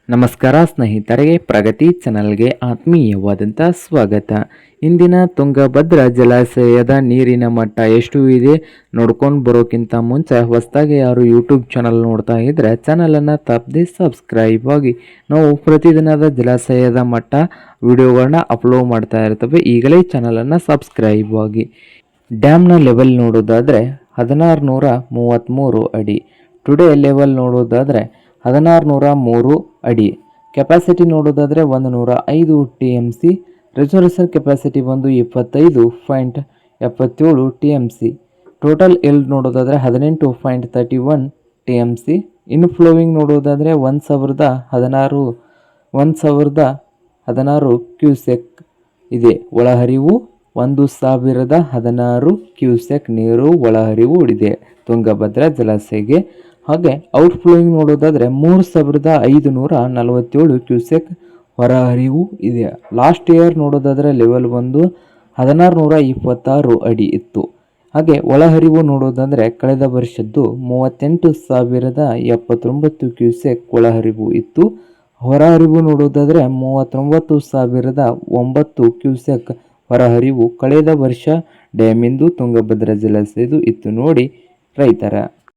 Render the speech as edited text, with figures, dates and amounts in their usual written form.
ನಮಸ್ಕಾರ ಸ್ನೇಹಿತರೆ, ಪ್ರಗತಿ ಚಾನಲ್ಗೆ ಆತ್ಮೀಯವಾದಂಥ ಸ್ವಾಗತ. ಇಂದಿನ ತುಂಗಭದ್ರಾ ಜಲಾಶಯದ ನೀರಿನ ಮಟ್ಟ ಎಷ್ಟು ಇದೆ ನೋಡ್ಕೊಂಡು ಬರೋಕ್ಕಿಂತ ಮುಂಚೆ ಹೊಸದಾಗಿ ಯಾರು ಯೂಟ್ಯೂಬ್ ಚಾನಲ್ ನೋಡ್ತಾ ಇದ್ದರೆ ಚಾನಲನ್ನು ತಪ್ಪದೆ ಸಬ್ಸ್ಕ್ರೈಬ್ ಆಗಿ. ನಾವು ಪ್ರತಿದಿನದ ಜಲಾಶಯದ ಮಟ್ಟ ವಿಡಿಯೋಗಳನ್ನ ಅಪ್ಲೋಡ್ ಮಾಡ್ತಾ ಇರ್ತವೆ. ಈಗಲೇ ಚಾನಲನ್ನು ಸಬ್ಸ್ಕ್ರೈಬ್ ಆಗಿ. ಡ್ಯಾಮ್ನ ಲೆವೆಲ್ ನೋಡೋದಾದರೆ 1633 ಅಡಿ. ಟುಡೇ ಲೆವೆಲ್ ನೋಡೋದಾದರೆ 1603 ಅಡಿ. ಕೆಪಾಸಿಟಿ ನೋಡೋದಾದರೆ 105 TMC. ರಿಸರ್ವೇಷನ್ ಕೆಪಾಸಿಟಿ ಬಂದು 25.77 TMC. ಟೋಟಲ್ ಎಲ್ಡ್ ನೋಡೋದಾದರೆ 18.31 TMC. ಇನ್ಫ್ಲೋವಿಂಗ್ ನೋಡೋದಾದರೆ 1016 ಕ್ಯೂಸೆಕ್ ಇದೆ. ಒಳಹರಿವು 1016 ಕ್ಯೂಸೆಕ್ ನೀರು ಒಳಹರಿವು ಇದೆ ತುಂಗಭದ್ರಾ ಜಲಾಶಯಕ್ಕೆ. ಹಾಗೆ ಔಟ್ಫ್ಲೋಯಿಂಗ್ ನೋಡೋದಾದರೆ 3547 ಕ್ಯೂಸೆಕ್ ಹೊರಹರಿವು ಇದೆ. ಲಾಸ್ಟ್ ಇಯರ್ ನೋಡೋದಾದರೆ ಲೆವೆಲ್ ಬಂದು 1626 ಅಡಿ ಇತ್ತು. ಹಾಗೆ ಒಳಹರಿವು ನೋಡೋದಾದರೆ ಕಳೆದ ವರ್ಷದ್ದು 38,079 ಕ್ಯೂಸೆಕ್ ಒಳಹರಿವು ಇತ್ತು. ಹೊರಹರಿವು ನೋಡೋದಾದರೆ 39,009 ಕ್ಯೂಸೆಕ್ ಹೊರಹರಿವು ಕಳೆದ ವರ್ಷ ಡ್ಯಾಮಿಂದು ತುಂಗಭದ್ರಾ ಜಲಾಶಯದು ಇತ್ತು ನೋಡಿ ರೈತರ.